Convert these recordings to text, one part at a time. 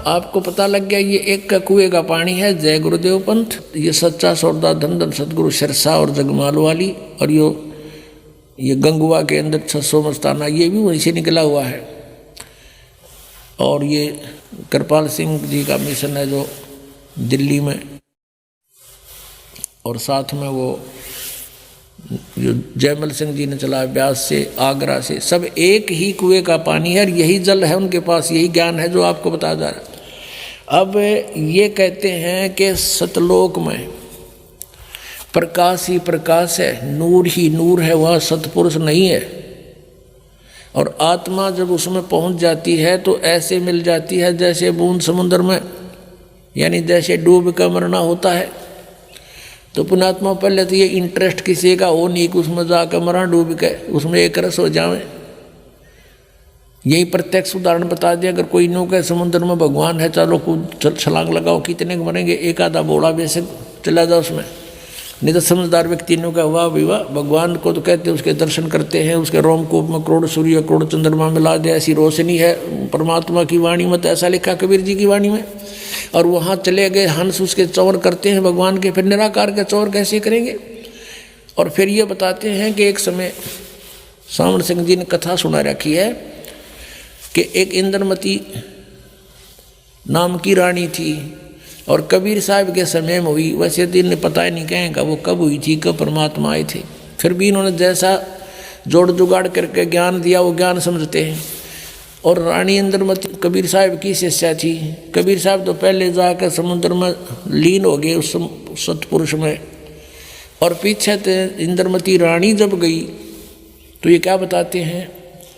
आपको पता लग गया ये एक का कुएं का पानी है। जय गुरुदेव पंथ, ये सच्चा सौदा धन धन सतगुरु सिरसा और जगमाल वाली, और ये गंगुआ के अंदर 600 मस्ताना, ये भी वहीं से निकला हुआ है। और ये कृपाल सिंह जी का मिशन है जो दिल्ली में, और साथ में वो जो जयमल सिंह जी ने चलाया ब्यास से, आगरा से, सब एक ही कुएं का पानी है और यही जल है उनके पास, यही ज्ञान है जो आपको बताया जा रहा है। अब ये कहते हैं कि सतलोक में प्रकाश ही प्रकाश है, नूर ही नूर है, वहाँ सतपुरुष नहीं है। और आत्मा जब उसमें पहुंच जाती है तो ऐसे मिल जाती है जैसे बूंद समुद्र में, यानी जैसे डूब कर मरना होता है। तो पुण्यात्मा पहले तो ये इंटरेस्ट किसी का हो नहीं कि उसमें जाकर मरा डूब के, उसमें एक रस हो जाए। यही प्रत्यक्ष उदाहरण बता दिया, अगर कोई नो कहे समुद्र में भगवान है, चलो कूद छलांग लगाओ, कितने को मरेंगे, एक आधा बोड़ा वैसे चला जाओ उसमें। नहीं तो समझदार व्यक्ति ने कहा वाह विवाह, भगवान को तो कहते हैं, उसके दर्शन करते हैं, उसके रोमकूप में करोड़ सूर्य करोड़ चंद्रमा मिला दे, ऐसी रोशनी है परमात्मा की वाणी में, तो ऐसा लिखा कबीर जी की वाणी में। और वहाँ चले गए हंस उसके चौर करते हैं भगवान के, फिर निराकार के चौर कैसे करेंगे। और फिर ये बताते हैं कि एक समय सावण सिंह जी ने कथा सुना रखी है कि एक इंद्रमती नाम की रानी थी और कबीर साहब के समय में हुई। वैसे तो इन्हें पता ही नहीं कहेंगे वो कब हुई थी, कब परमात्मा आए थे, फिर भी इन्होंने जैसा जोड़ जुगाड़ करके ज्ञान दिया वो ज्ञान समझते हैं। और रानी इंद्रमती कबीर साहब की शिष्या थी। कबीर साहब तो पहले जाकर समुद्र में लीन हो गए उस सतपुरुष में, और पीछे इंद्रमती रानी जब गई तो ये क्या बताते हैं,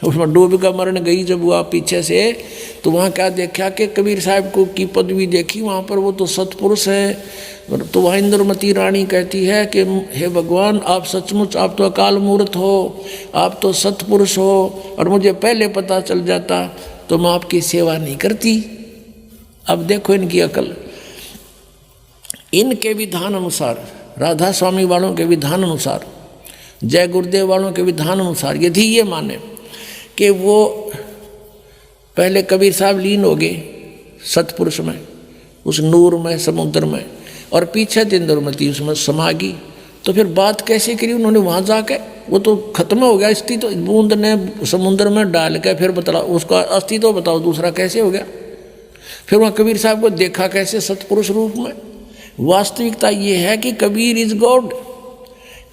उसमें डूब कर मरण गई जब वह पीछे से, तो वहाँ क्या देखा कि कबीर साहब को की पदवी देखी, वहाँ पर वो तो सतपुरुष है। तो वहाँ इंद्रमती रानी कहती है कि हे भगवान, आप सचमुच, आप तो अकाल मूर्त हो, आप तो सतपुरुष हो, और मुझे पहले पता चल जाता तो मैं आपकी सेवा नहीं करती। अब देखो इनकी अकल, इनके विधान अनुसार, राधा स्वामी वालों के विधान अनुसार, जय गुरुदेव वालों के विधान अनुसार, यदि ये माने कि वो पहले कबीर साहब लीन हो गए सतपुरुष में, उस नूर में, समुद्र में, और पीछे इंद्रमती उसमें समा गई, तो फिर बात कैसे करी उन्होंने वहाँ जाके, वो तो खत्म हो गया अस्तित्व, तो बूंद ने समुद्र में डाल के फिर बताओ उसका अस्तित्व तो बताओ दूसरा कैसे हो गया। फिर वहाँ कबीर साहब को देखा कैसे सतपुरुष रूप में। वास्तविकता ये है कि Kabir is God,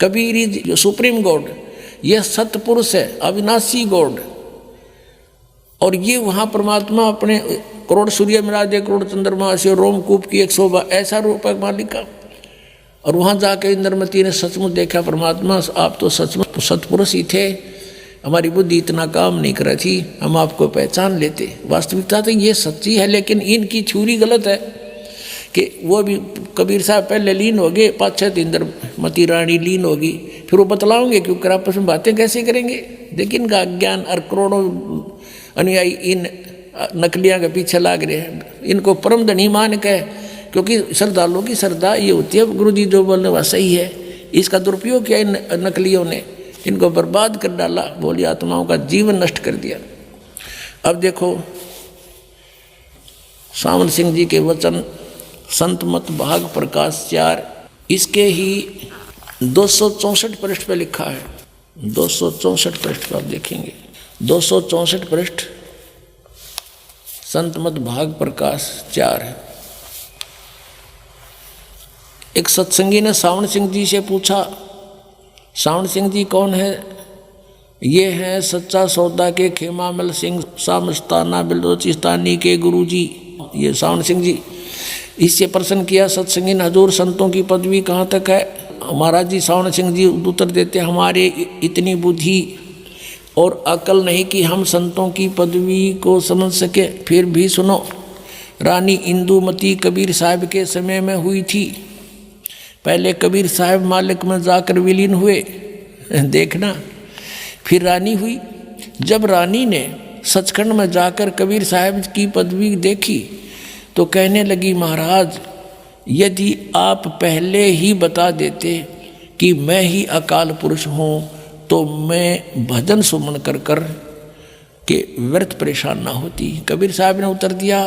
Kabir is supreme God, यह सतपुरुष है, अविनाशी गॉड। और ये वहाँ परमात्मा अपने करोड़ सूर्य मिला दे, करोड़ चंद्रमा से, रोमकूप की 100 ऐसा रूप है मालिक का। और वहाँ जाके इंद्रमती ने सचमुच देखा, परमात्मा आप तो सचमुच सतपुरुष ही थे, हमारी बुद्धि इतना काम नहीं कर रही थी, हम आपको पहचान लेते। वास्तविकता तो ये सच्ची है, लेकिन इनकी थ्योरी गलत है कि वो भी कबीर साहब पहले लीन हो गए, पाछे इंद्रमती रानी लीन होगी, फिर वो बतलाओगे क्योंकि आपस में बातें कैसे करेंगे। देखिए इनका अज्ञान, और करोड़ों अनुयायी इन नकलियाँ के पीछे लाग रहे हैं, इनको परम धनी मान के, क्योंकि श्रद्धालुओं की श्रद्धा ये होती है गुरु जी जो बोलने वह सही है। इसका दुरुपयोग किया इन नकलियों ने, इनको बर्बाद कर डाला, भोली आत्माओं का जीवन नष्ट कर दिया। अब देखो सावन सिंह जी के वचन, संत मत भाग प्रकाश 4, इसके ही 264 पृष्ठ पे लिखा है। 264 पृष्ठ पर आप देखेंगे, 264 पृष्ठ, संत मत भाग प्रकाश 4 है। एक सत्संगी ने सावन सिंह जी से पूछा, सावन सिंह जी कौन है? ये हैं सच्चा सौदा के खेमामल सिंह सामस्ताना बिलोचिस्तानी के गुरु जी, ये सावन सिंह जी। इससे प्रश्न किया सत्संगी ने, हजूर संतों की पदवी कहाँ तक है? महाराज जी, सावन सिंह जी उत्तर देते, हमारे इतनी बुद्धि और अकल नहीं कि हम संतों की पदवी को समझ सके। फिर भी सुनो, रानी इंदुमती कबीर साहब के समय में हुई थी। पहले कबीर साहब मालिक में जाकर विलीन हुए, देखना, फिर रानी हुई। जब रानी ने सचखंड में जाकर कबीर साहब की पदवी देखी तो कहने लगी, महाराज यदि आप पहले ही बता देते कि मैं ही अकाल पुरुष हूँ तो मैं भजन सुमन कर कर के व्यर्थ परेशान ना होती। कबीर साहब ने उत्तर दिया,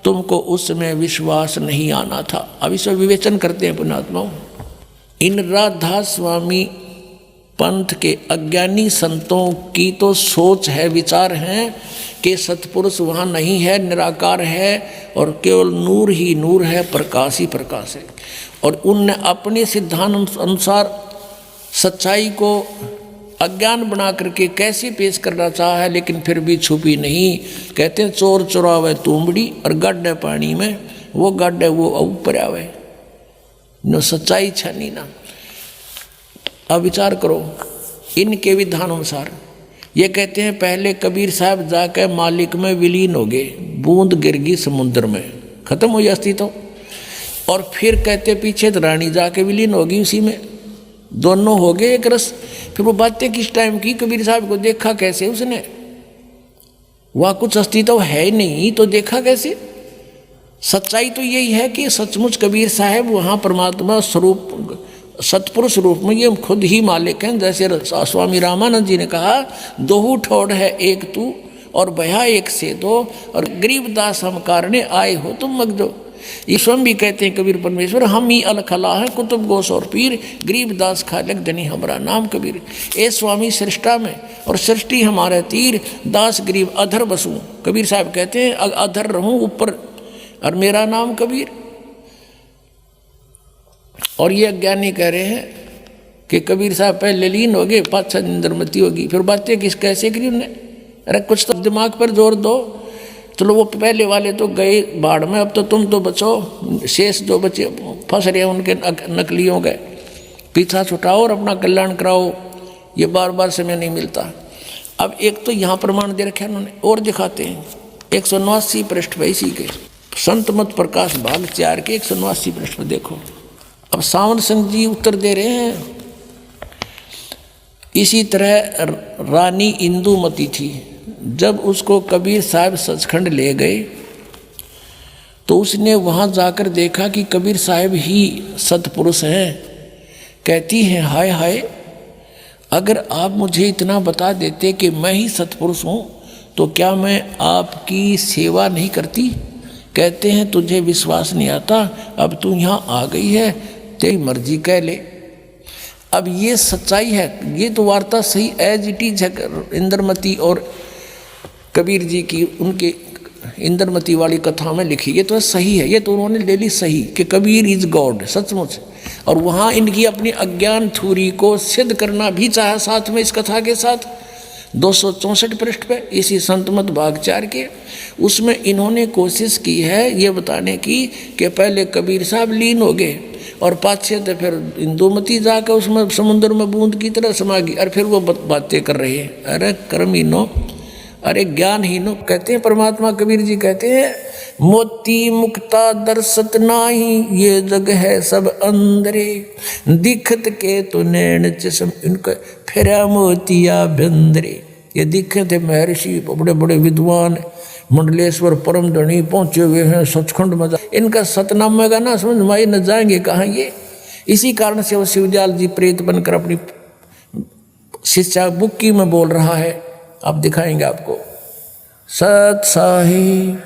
तुमको उसमें विश्वास नहीं आना था। अब इसमें विवेचन करते हैं पुण्यात्माओं। इन राधा स्वामी पंथ के अज्ञानी संतों की तो सोच है, विचार हैं कि सतपुरुष वहाँ नहीं है, निराकार है और केवल नूर ही नूर है, प्रकाश ही प्रकाश है। और उनने अपने सिद्धांत अनुसार सच्चाई को अज्ञान बना करके कैसे पेश करना चाहा है, लेकिन फिर भी छुपी नहीं। कहते हैं चोर चुरावे तुमड़ी और गड्ढे पानी में, वो गड्ढे वो ऊपर आवे, न सच्चाई छनी ना। अब विचार करो इनके विधान अनुसार। ये कहते हैं पहले कबीर साहब जाकर मालिक में विलीन हो गए, बूंद गिर गई समुद्र में, खत्म हो जाती तो। और फिर कहते पीछे तो रानी जाके विलीन होगी उसी में, दोनों हो गए एक रस। फिर वो बातें किस टाइम की, कबीर साहब को देखा कैसे उसने, वह कुछ अस्तित्व है ही नहीं तो देखा कैसे। सच्चाई तो यही है कि सचमुच कबीर साहब वहाँ परमात्मा स्वरूप सतपुरुष रूप में ये खुद ही मालिक हैं। जैसे स्वामी रामानंद जी ने कहा, दोहू ठोड़ है एक तू और भया एक से दो, और गरीबदास हम कारणे आए हो तुम मगजो। ईश्वर भी कहते हैं कबीर परमेश्वर, हम ही अलखला है कुतुब गोस और पीर, गरीबदास खालक धनी हमारा नाम कबीर। ए स्वामी सृष्टा में और सृष्टि हमारे तीर, दास गरीब अधर बसूं। कबीर साहब कहते हैं अधर रहूं ऊपर और मेरा नाम कबीर। और ये अज्ञानी कह रहे हैं कि कबीर साहब पहले लीन हो गए, पाछा इंद्रमती होगी। फिर बातें किस कैसे करी उन्होंने, अरे कुछ तो दिमाग पर जोर दो। चलो वो पहले वाले तो गए बाढ़ में, अब तो तुम तो बचो, शेष जो बचे फंस रहे हैं उनके नकलियों के पीछा छुटाओ और अपना कल्याण कराओ। ये बार बार समय नहीं मिलता। अब एक तो यहाँ प्रमाण दे रखे उन्होंने, और दिखाते हैं 189 पृष्ठ पे इसी के संत मत प्रकाश भाग 4 के 189 पृष्ठ पे देखो। अब सावन सिंह जी उत्तर दे रहे हैं। इसी तरह रानी इंदुमती थी, जब उसको कबीर साहब सचखंड ले गए तो उसने वहाँ जाकर देखा कि कबीर साहब ही सतपुरुष हैं। कहती हैं हाय हाय, अगर आप मुझे इतना बता देते कि मैं ही सतपुरुष हूँ तो क्या मैं आपकी सेवा नहीं करती। कहते हैं तुझे विश्वास नहीं आता, अब तू यहाँ आ गई है, तेरी मर्जी कह ले। अब ये सच्चाई है, ये तो वार्ता सही एज इट इज है इंद्रमती और कबीर जी की, उनके इंद्रमती वाली कथा में लिखी। ये तो सही है, ये तो उन्होंने ले ली सही कि कबीर इज गॉड सचमुच। और वहाँ इनकी अपनी अज्ञान थ्योरी को सिद्ध करना भी चाहा साथ में इस कथा के साथ। 264 पृष्ठ पे इसी संतमत भाग 4 के उसमें इन्होंने कोशिश की है ये बताने की कि पहले कबीर साहब लीन हो गए और पाछे तो फिर इंदुमती जाकर उसमें समुद्र में बूंद की तरह समा गई। और फिर वो बातें कर रहे हैं, अरे कर्महीनो, अरे ज्ञानहीनो। कहते हैं परमात्मा कबीर जी कहते हैं, मोती मुक्ता दर्शत नाही, ये जग है सब अंदरे, दिखत के तो नैन चश्म इनका फेरा मोतिया बंदरे। ये दिखे थे महर्षि, बड़े बड़े विद्वान, मंडलेश्वर परम धनी पहुंचे हुए हैं सचखंड में। इनका सतनाम का ना समझ माई न जाएंगे कहाँ ये। इसी कारण से वो शिवदयाल जी प्रेत बनकर अपनी शिष्या बुक्की में बोल रहा है। अब दिखाएंगे आपको सत साहिब।